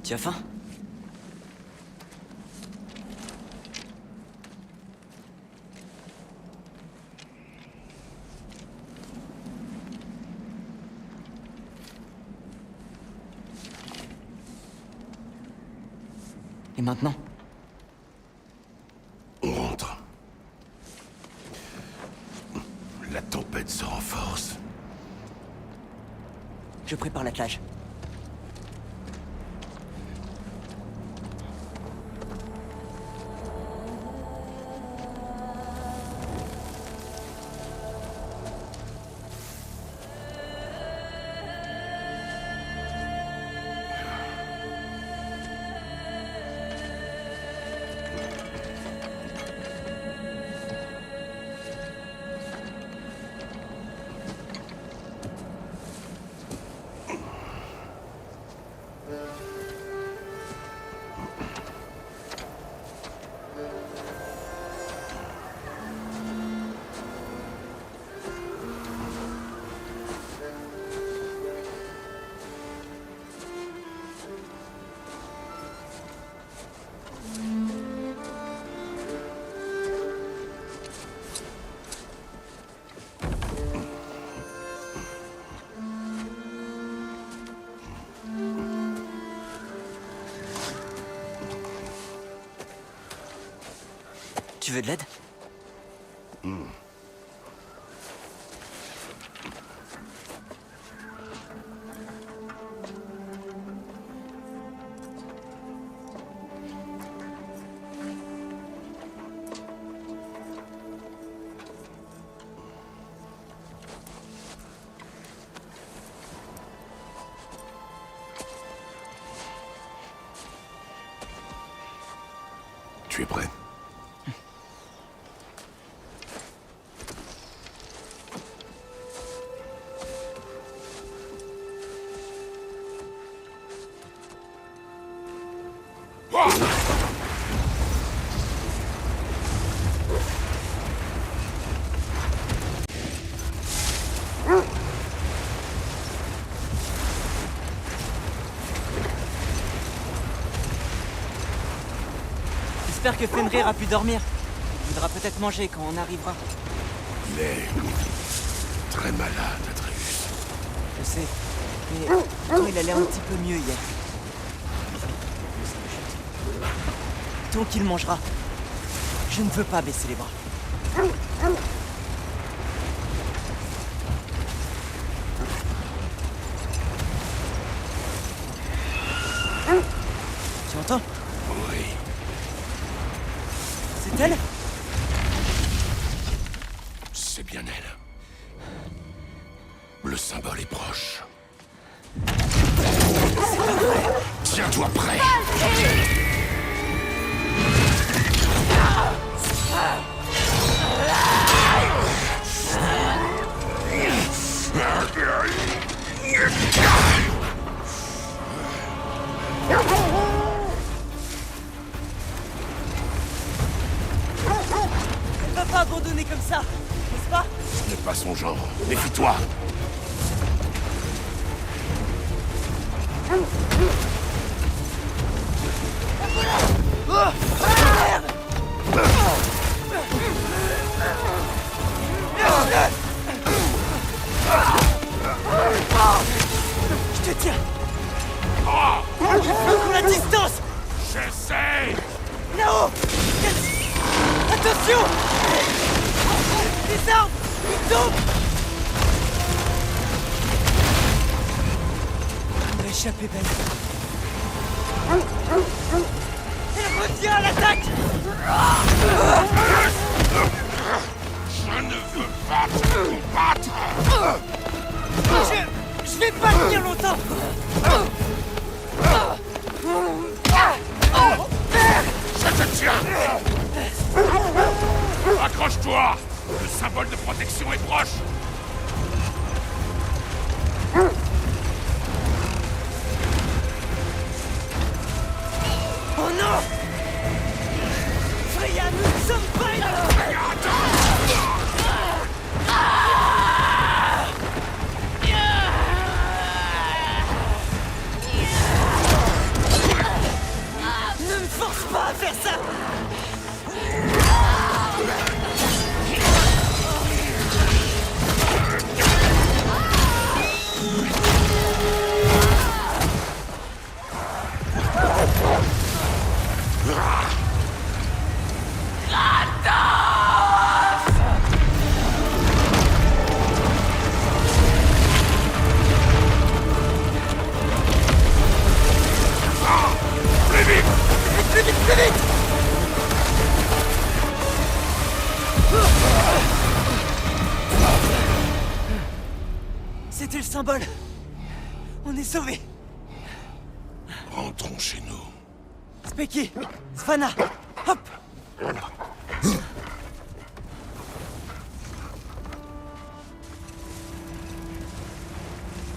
Tu as faim? Et maintenant? On rentre. La tempête se renforce. Je prépare l'attelage. Tu veux de l'aide? Tu es prêt? J'espère que Fenrir a pu dormir. Il voudra peut-être manger quand on arrivera. Il est très malade, Atreus. Je sais. Mais pourtant, il allait un petit peu mieux hier. Tant qu'il mangera, je ne veux pas baisser les bras. Tu entends? Oui. C'est elle? C'est bien elle. Le symbole est proche. Tiens-toi prêt. Elle va pas abandonner comme ça, n'est-ce pas? Ce n'est pas son genre. Méfie-toi. Je te tiens. Prends la distance. J'essaie. Là-haut. Attention. Les arbres, ils tombent. On a échappé, belle. Elle retient à l'attaque. Je ne veux pas te combattre. Je vais pas tenir longtemps. Je te tiens. Accroche-toi. Le symbole de protection est proche. Oh non! Freya, nous ne sommes pas symbole. On est sauvés. Rentrons chez nous. Speki, Svana, hop.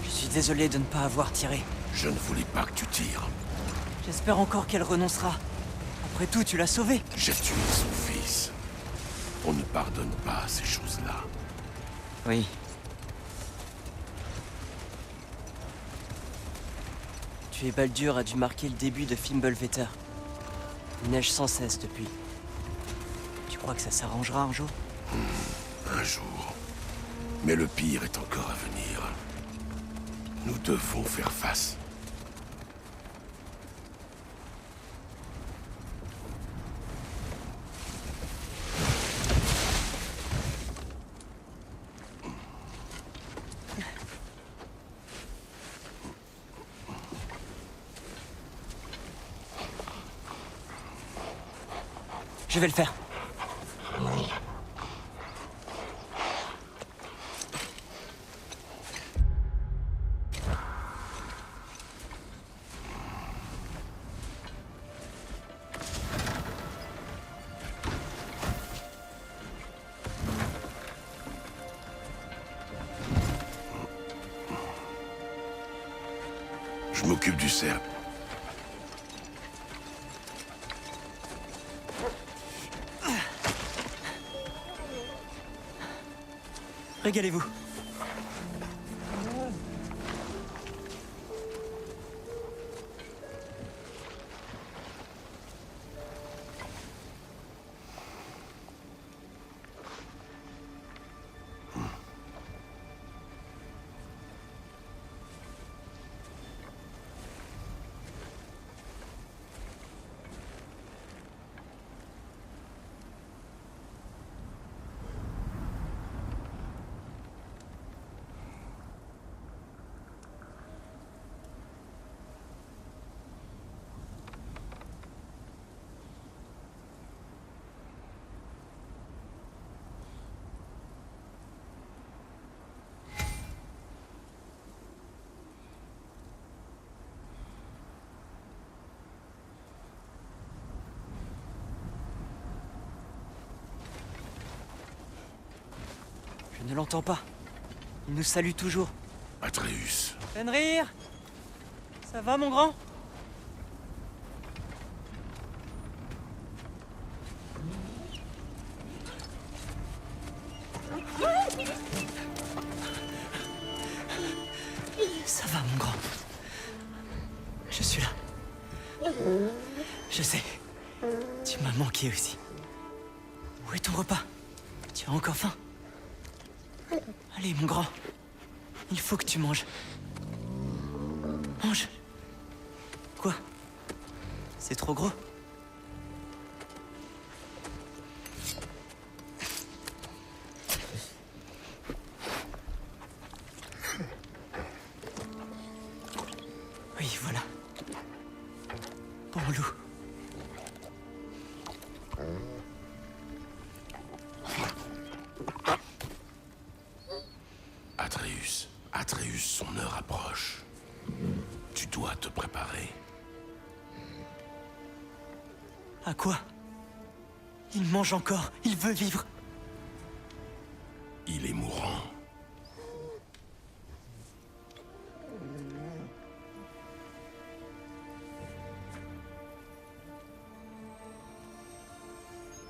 Je suis désolé de ne pas avoir tiré. Je ne voulais pas que tu tires. J'espère encore qu'elle renoncera. Après tout, tu l'as sauvée. J'ai tué son fils. On ne pardonne pas ces choses-là. Oui. Tuer Baldur a dû marquer le début de Fimbulvetter. Il neige sans cesse depuis. Tu crois que ça s'arrangera un jour? Un jour. Mais le pire est encore à venir. Nous devons faire face. Je vais le faire. Je m'occupe du cerf. Régalez-vous. Je ne l'entends pas. Il nous salue toujours. Atreus. Fenrir! Ça va, mon grand? Ça va, mon grand. Je suis là. Je sais. Tu m'as manqué aussi. Où est ton repas? Tu as encore faim? Allez, mon grand. Il faut que tu manges. Mange. Quoi? C'est trop gros? Oui, voilà. Bon loup. Atreus. Atreus, son heure approche. Tu dois te préparer. À quoi? Il mange encore. Il veut vivre. Il est mourant.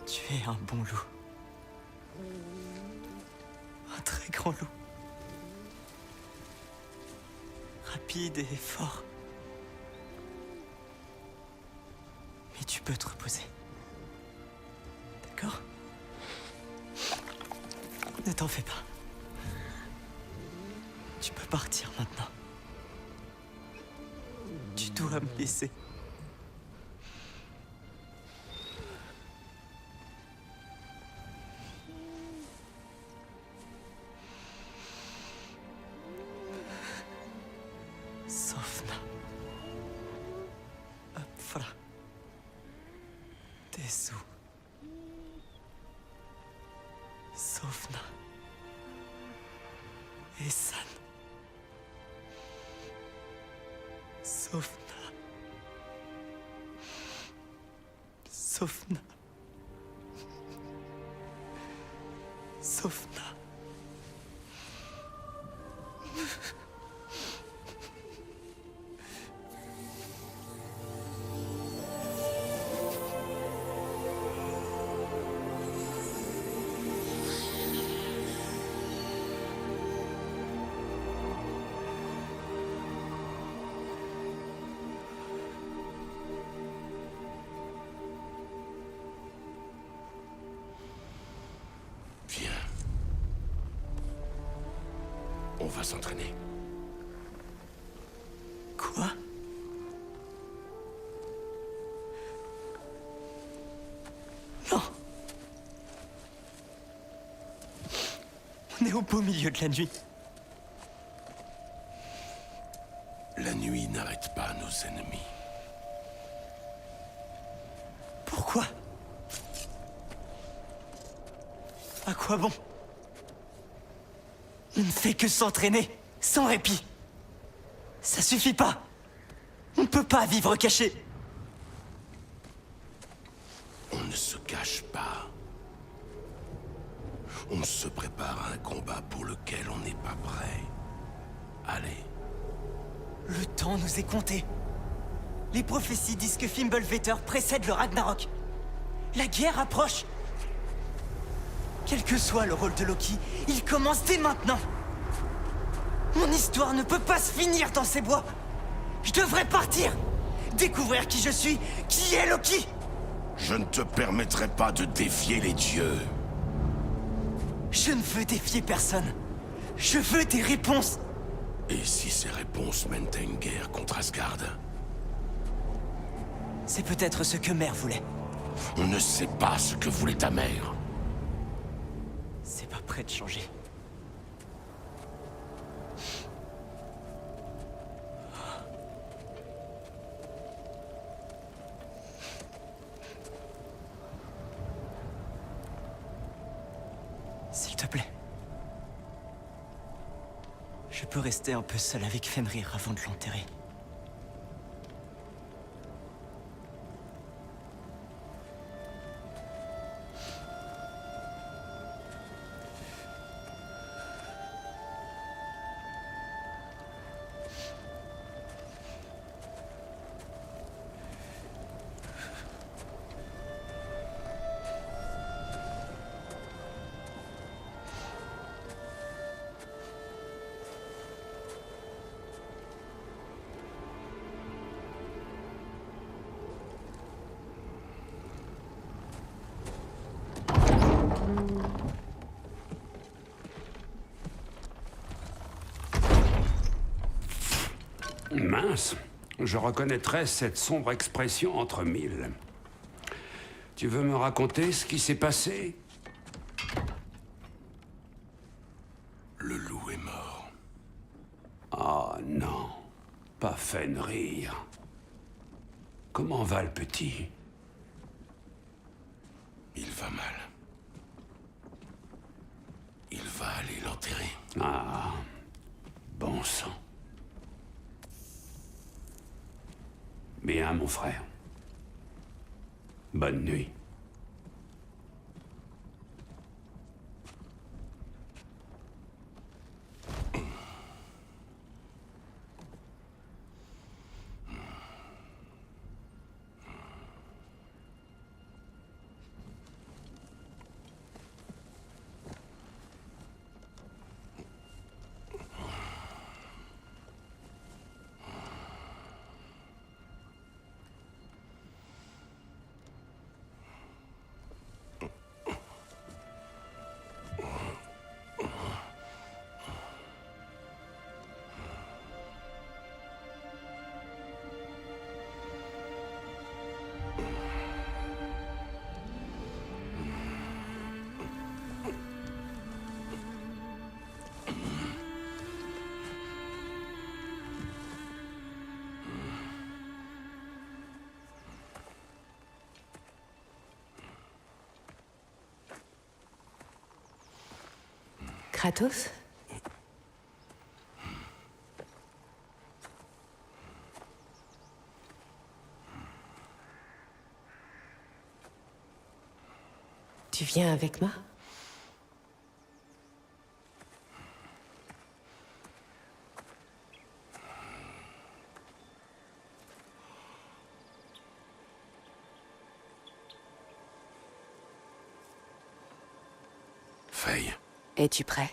Tu es un bon loup. Un très grand loup. Rapide et fort. Mais tu peux te reposer. D'accord? Ne t'en fais pas. Tu peux partir maintenant. Tu dois me laisser. Sofna. Upfra. Tesu. Sofna. Esan. Sofna. Sofna. Sofna. Viens. On va s'entraîner. Quoi? Non. On est au beau milieu de la nuit. La nuit n'arrête pas nos ennemis. Pourquoi? À quoi bon? On ne fait que s'entraîner, sans répit. Ça suffit pas. On ne peut pas vivre caché. On ne se cache pas. On se prépare à un combat pour lequel on n'est pas prêt. Allez. Le temps nous est compté. Les prophéties disent que Fimbulvetter précède le Ragnarok. La guerre approche. Quel que soit le rôle de Loki, il commence dès maintenant. Mon histoire ne peut pas se finir dans ces bois. Je devrais partir. Découvrir qui je suis, qui est Loki. Je ne te permettrai pas de défier les dieux. Je ne veux défier personne. Je veux des réponses. Et si ces réponses mènent à une guerre contre Asgard? C'est peut-être ce que Mère voulait. On ne sait pas ce que voulait ta mère. C'est pas prêt de changer. S'il te plaît. Je peux rester un peu seul avec Fenrir avant de l'enterrer. Mince, je reconnaîtrais cette sombre expression entre mille. Tu veux me raconter ce qui s'est passé? Le loup est mort. Oh non, pas Fenrir. Comment va le petit? Il va mal. Il va aller l'enterrer. Ah, bon sang. Bien, mon frère. Bonne nuit. Kratos? Tu viens avec moi? Faye. Es-tu prêt?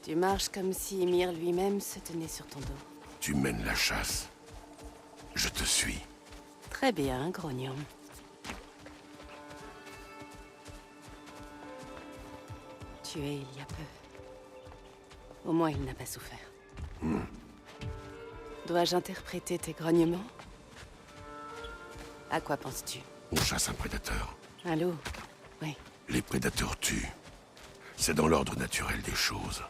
Tu marches comme si Ymir lui-même se tenait sur ton dos. Tu mènes la chasse. Je te suis. Très bien, grognon. Tué il y a peu. Au moins, il n'a pas souffert. Dois-je interpréter tes grognements? À quoi penses-tu? On chasse un prédateur. Un loup? Oui. Les prédateurs tuent. C'est dans l'ordre naturel des choses.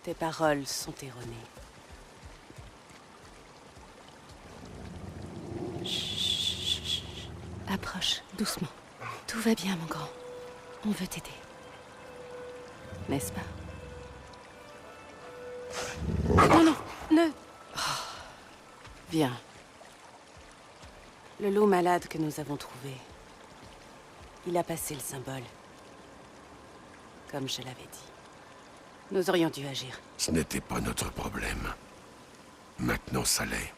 Tes paroles sont erronées. Chut. Approche, doucement. Tout va bien, mon grand. On veut t'aider. N'est-ce pas? Non, non, ne... Oh. Viens. Le loup malade que nous avons trouvé, il a passé le symbole. Comme je l'avais dit. Nous aurions dû agir. Ce n'était pas notre problème. Maintenant, ça l'est.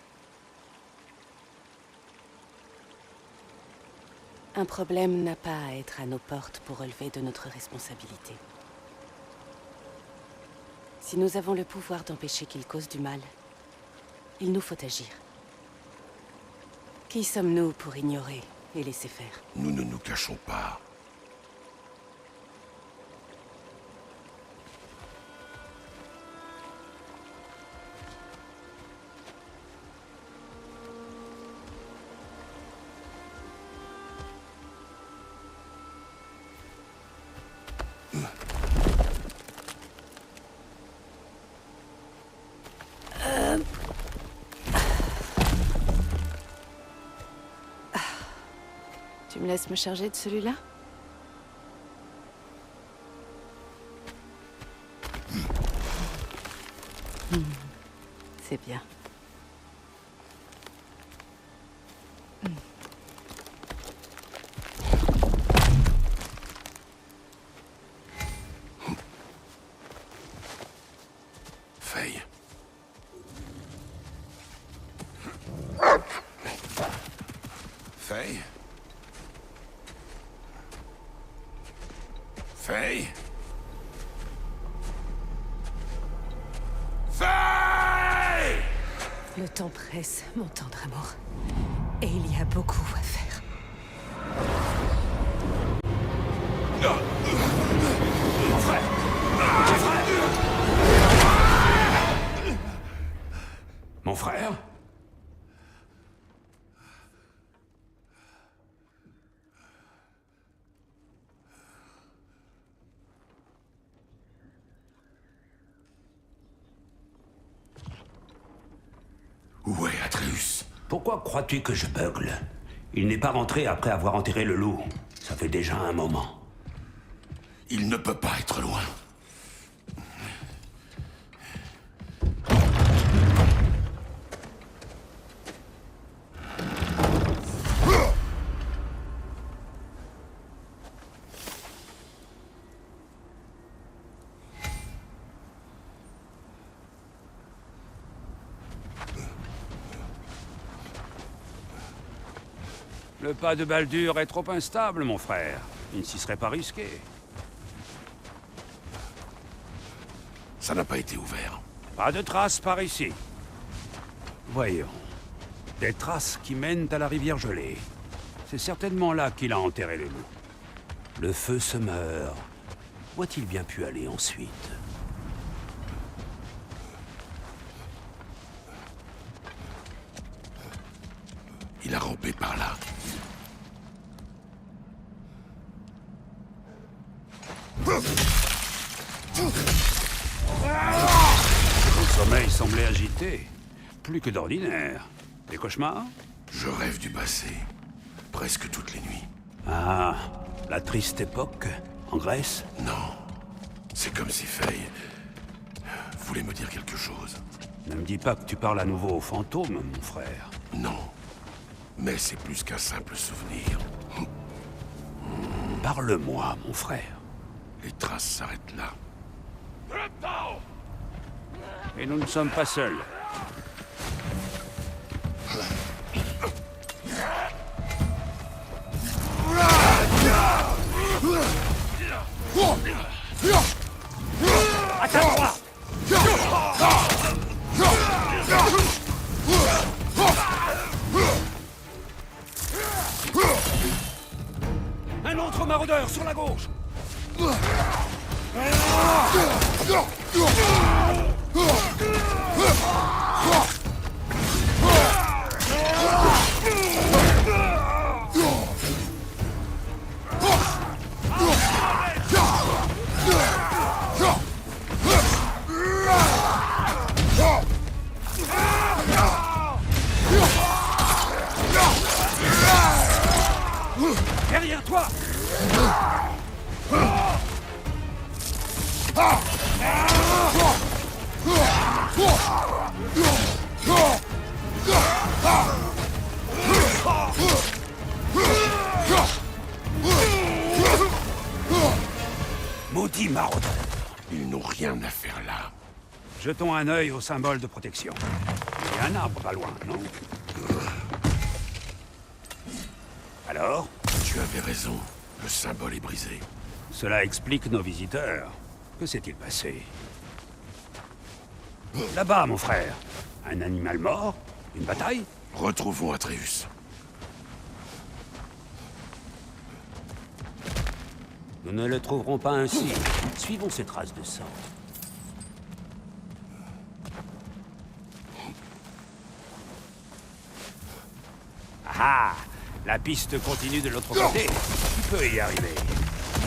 Un problème n'a pas à être à nos portes pour relever de notre responsabilité. Si nous avons le pouvoir d'empêcher qu'il cause du mal, il nous faut agir. Qui sommes-nous pour ignorer et laisser faire? Nous ne nous cachons pas. Tu me laisses me charger de celui-là? C'est bien. Faye. Faye? Faye? Faye! Le temps presse, mon tendre amour. Et il y a beaucoup à faire. Mon frère! Mon frère! Mon frère? Où est Atreus? Pourquoi crois-tu que je bugle? Il n'est pas rentré après avoir enterré le loup. Ça fait déjà un moment. Il ne peut pas être loin. Le pas de Baldur est trop instable, mon frère. Il ne s'y serait pas risqué. Ça n'a pas été ouvert. Pas de traces par ici. Voyons. Des traces qui mènent à la rivière gelée. C'est certainement là qu'il a enterré le loup. Le feu se meurt. Où a-t-il bien pu aller ensuite? Il a rampé par là. Son sommeil semblait agité. Plus que d'ordinaire. Des cauchemars? Je rêve du passé. Presque toutes les nuits. Ah, la triste époque, en Grèce? Non. C'est comme si Faye voulait me dire quelque chose. Ne me dis pas que tu parles à nouveau aux fantômes, mon frère. Non. Mais c'est plus qu'un simple souvenir. Parle-moi, mon frère. Les traces s'arrêtent là. Et nous ne sommes pas seuls. À ta droite! Un autre maraudeur sur la gauche! Derrière toi! Maudit maraudeur! Ils n'ont rien à faire là. Jetons un œil au symbole de protection. Il y a un arbre pas loin, non? Alors? Tu avais raison. Le symbole est brisé. Cela explique nos visiteurs. Que s'est-il passé? Là-bas, mon frère. Un animal mort? Une bataille? Retrouvons Atreus. Nous ne le trouverons pas ainsi. Suivons ces traces de sang. Ah! La piste continue de l'autre côté. Tu peux y arriver.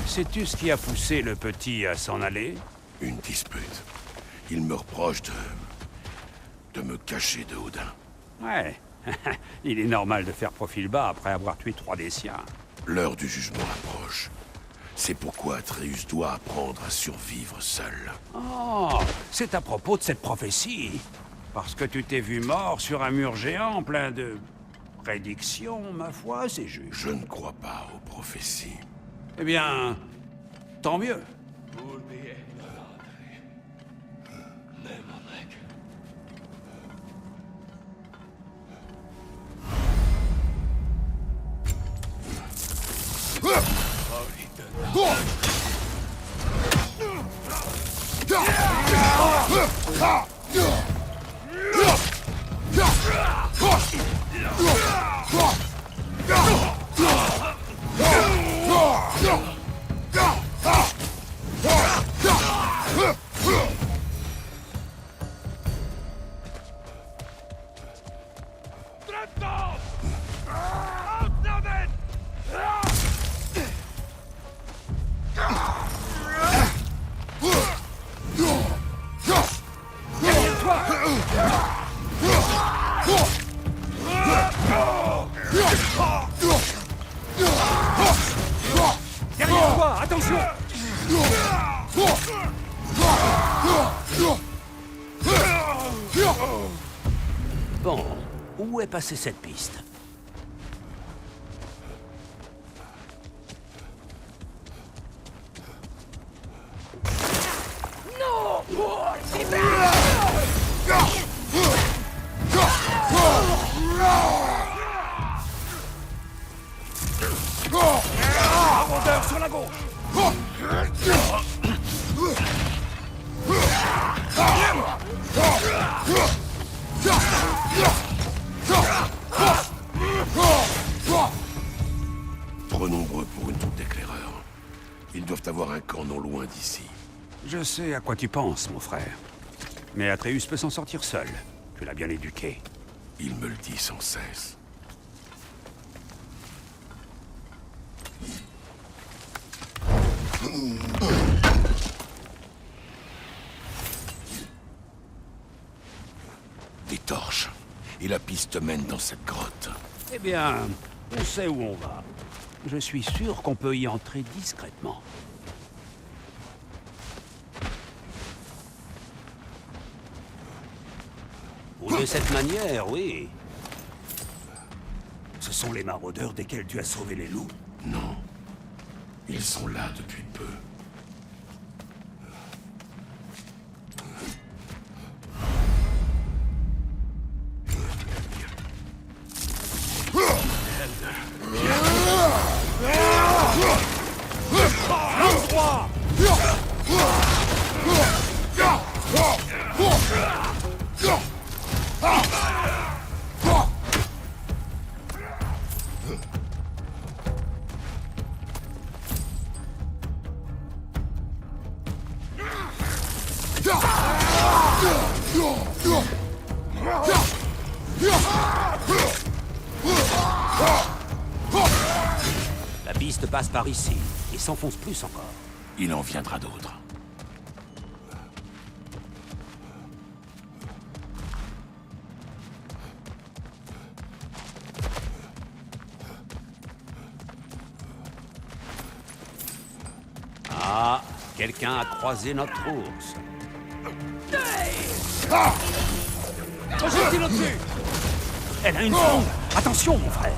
Sais-tu ce qui a poussé le petit à s'en aller? Une dispute. Il me reproche de me cacher de Odin. Ouais. Il est normal de faire profil bas après avoir tué 3 des siens. L'heure du jugement approche. C'est pourquoi Atreus doit apprendre à survivre seul. Oh, c'est à propos de cette prophétie. Parce que tu t'es vu mort sur un mur géant plein de prédictions, ma foi, c'est juste. Je ne crois pas aux prophéties. Eh bien, tant mieux. Derrière toi, attention! Bon, où est passée cette piste? Maraudeur sur la gauche! doivent avoir un camp non loin d'ici. Je sais à quoi tu penses, mon frère. Mais Atreus peut s'en sortir seul. Tu l'as bien éduqué. Il me le dit sans cesse. Des torches. Et la piste mène dans cette grotte. Eh bien, on sait où on va. Je suis sûr qu'on peut y entrer discrètement. Ou de cette manière, oui. Ce sont les maraudeurs desquels tu as sauvé les loups. Non. Ils sont là depuis peu. La piste passe par ici, et s'enfonce plus encore. Il en viendra d'autres. Ah, quelqu'un a croisé notre ours. Projectile au-dessus! Elle a une bombe! Attention, mon frère!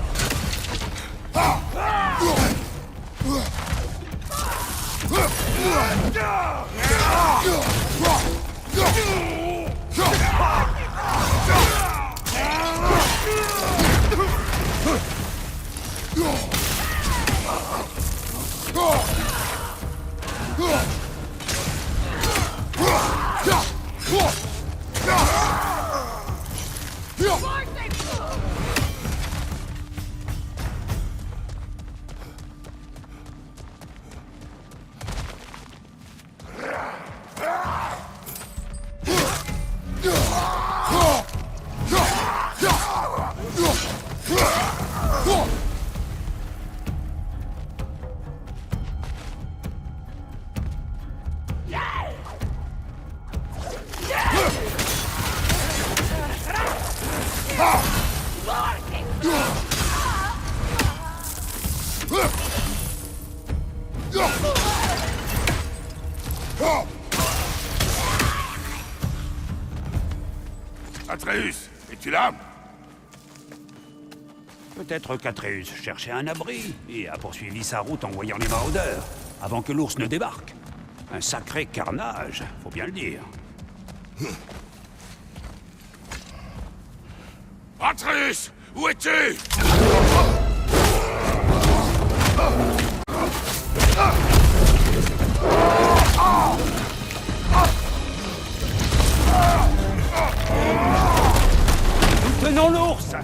Atreus, es-tu là? Peut-être qu'Atreus cherchait un abri et a poursuivi sa route en voyant les maraudeurs, avant que l'ours ne débarque. Un sacré carnage, faut bien le dire. Atreus, où es-tu? Nous tenons l'ours!